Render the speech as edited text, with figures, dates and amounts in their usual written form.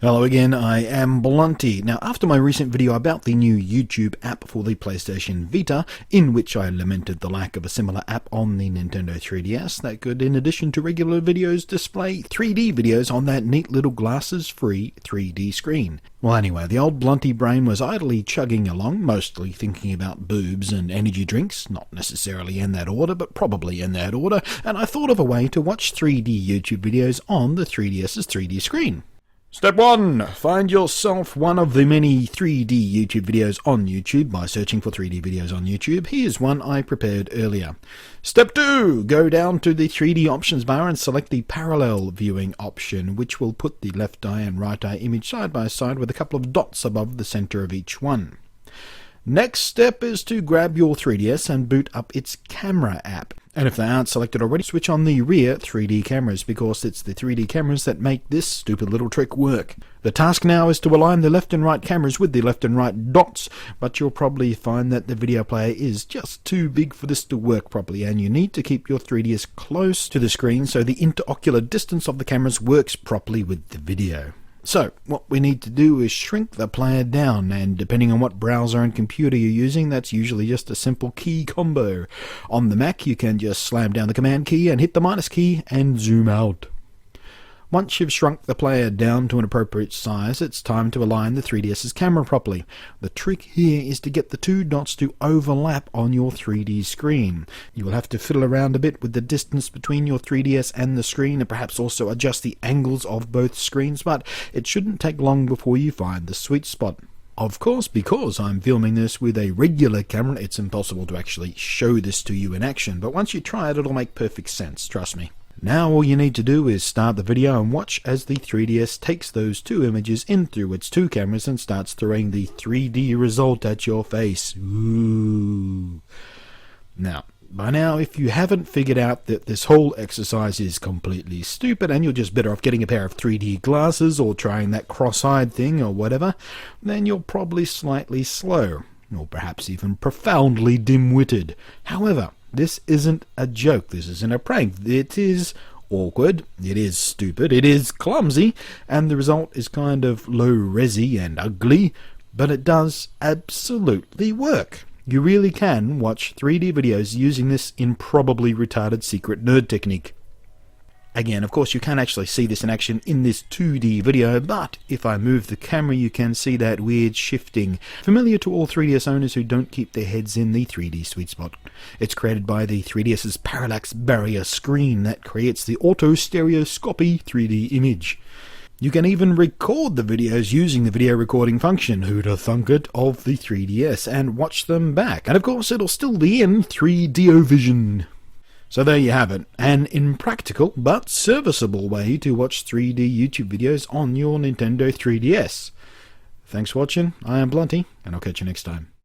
Hello again, I am Blunty. Now, after my recent video about the new YouTube app for the PlayStation Vita, in which I lamented the lack of a similar app on the Nintendo 3DS that could, in addition to regular videos, display 3D videos on that neat little glasses-free 3D screen. Well, anyway, the old Blunty brain was idly chugging along, mostly thinking about boobs and energy drinks, not necessarily in that order, but probably in that order, and I thought of a way to watch 3D YouTube videos on the 3DS's 3D screen. Step 1. Find yourself one of the many 3D YouTube videos on YouTube by searching for 3D videos on YouTube. Here's one I prepared earlier. Step 2. Go down to the 3D options bar and select the parallel viewing option, which will put the left eye and right eye image side by side with a couple of dots above the center of each one. Next step is to grab your 3DS and boot up its camera app. And if they aren't selected already, switch on the rear 3D cameras, because it's the 3D cameras that make this stupid little trick work. The task now is to align the left and right cameras with the left and right dots, but you'll probably find that the video player is just too big for this to work properly, and you need to keep your 3DS close to the screen so the interocular distance of the cameras works properly with the video. So, what we need to do is shrink the player down, and depending on what browser and computer you're using, that's usually just a simple key combo. On the Mac, you can just slam down the command key and hit the minus key and zoom out. Once you've shrunk the player down to an appropriate size, it's time to align the 3DS's camera properly. The trick here is to get the two dots to overlap on your 3D screen. You will have to fiddle around a bit with the distance between your 3DS and the screen, and perhaps also adjust the angles of both screens, but it shouldn't take long before you find the sweet spot. Of course, because I'm filming this with a regular camera, it's impossible to actually show this to you in action, but once you try it, it'll make perfect sense, trust me. Now all you need to do is start the video and watch as the 3DS takes those two images in through its two cameras and starts throwing the 3D result at your face. Ooh. Now, by now, if you haven't figured out that this whole exercise is completely stupid and you're just better off getting a pair of 3D glasses or trying that cross-eyed thing or whatever, then you're probably slightly slow, or perhaps even profoundly dim-witted. However, this isn't a joke, this isn't a prank, it is awkward, it is stupid, it is clumsy, and the result is kind of low-resi and ugly, but it does absolutely work. You really can watch 3D videos using this improbably retarded secret nerd technique. Again, of course, you can't actually see this in action in this 2D video, but if I move the camera, you can see that weird shifting, familiar to all 3DS owners who don't keep their heads in the 3D sweet spot. It's created by the 3DS's parallax barrier screen that creates the auto-stereoscopy 3D image. You can even record the videos using the video recording function, who'd have thunk it, of the 3DS, and watch them back. And of course, it'll still be in 3DO vision. So there you have it, an impractical but serviceable way to watch 3D YouTube videos on your Nintendo 3DS. Thanks for watching, I am Blunty, and I'll catch you next time.